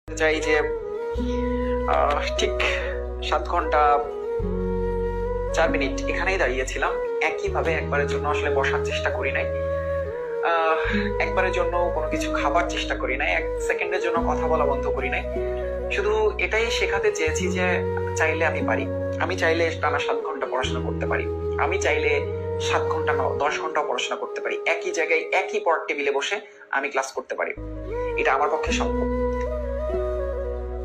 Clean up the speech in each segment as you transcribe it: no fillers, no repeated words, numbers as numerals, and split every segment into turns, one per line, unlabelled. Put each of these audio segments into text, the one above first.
চাই যে ঠিক 7 ঘন্টা 4 মিনিট এখানেই দাঁড়িয়েছিলাম। একইভাবে একবারের জন্য আসলে বসার চেষ্টা করি নাই, একবারের জন্য কোনো কিছু খাবার চেষ্টা করি নাই, 1 সেকেন্ডের জন্য কথা বলা বন্ধ করি নাই। শুধু এটাই শেখাতে চেয়েছি যে চাইলে আমি পারি, আমি চাইলে টানা 7 ঘন্টা পড়াশোনা করতে পারি, আমি চাইলে 7 ঘন্টা 10 ঘন্টা পড়াশোনা করতে পারি, একই জায়গায় একই পড়ার টেবিলে বসে আমি ক্লাস করতে পারি। এটা আমার পক্ষে সম্ভব।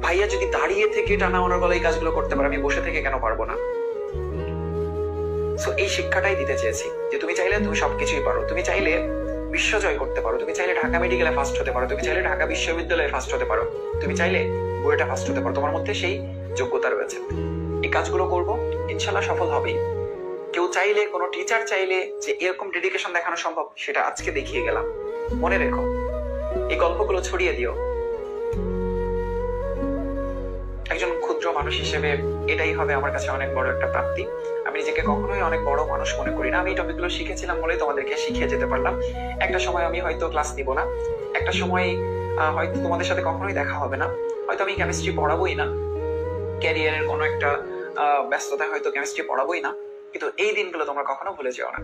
ভাইয়া যদি দাঁড়িয়ে থেকে টানা অনর্গল এই কাজগুলো করতে পারে, আমি বসে থেকে কেন পারবো না? সো এই শিক্ষাটাই দিতে চেয়েছি যে তুমি চাইলে তুমি সবকিছুই পারো, তুমি চাইলে বিশ্ব জয় করতে পারো, তুমি চাইলে ঢাকা মেডিকেলে ফার্স্ট হতে পারো, তুমি চাইলে ঢাকা বিশ্ববিদ্যালয়ে ফার্স্ট হতে পারো, তুমি চাইলে বুয়েটে ফার্স্ট হতে পারো, তোমার মধ্যে সেই যোগ্যতা রয়েছে। এই কাজগুলো করবো, ইনশাল্লাহ সফল হবেই। কেউ চাইলে, কোনো টিচার চাইলে যে এরকম ডেডিকেশন দেখানো সম্ভব, সেটা আজকে দেখিয়ে গেলাম। মনে রেখো, এই গল্পগুলো ছড়িয়ে দিও। একজন ক্ষুদ্র মানুষ হিসেবে এটাই হবে আমার কাছে অনেক বড় একটা প্রাপ্তি। আমি নিজেকে কখনোই অনেক বড় মানুষ মনে করি না। আমি এই টপিকগুলো শিখেছিলাম বলেই তোমাদেরকে শিখিয়ে যেতে পারলাম। একটা সময় আমি হয়তো ক্লাস নিব না, একটা সময় হয়তো তোমাদের সাথে কখনোই দেখা হবে না, হয়তো আমি কেমিস্ট্রি পড়াবোই না, ক্যারিয়ারের কোনো একটা ব্যস্ততায় হয়তো কেমিস্ট্রি পড়াবোই না, কিন্তু এই দিনগুলো তোমরা কখনো ভুলে যেও না।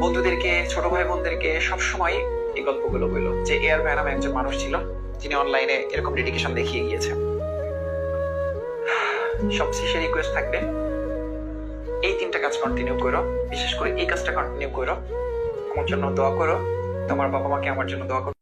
বন্ধুদেরকে, ছোট ভাই বোনদেরকে সবসময় এই গল্পগুলো বললো যে এআর ভাই নামে একজন মানুষ ছিল যিনি অনলাইনে এরকম ডেডিকেশন দেখিয়ে গিয়েছে। সবশেষে রিকোয়েস্ট থাকবে, এই 3টা কাজ কন্টিনিউ করো, বিশেষ করে এই কাজটা কন্টিনিউ করো। আমার জন্য দোয়া করো, তোমার বাবা মাকে আমার জন্য দোয়া করো।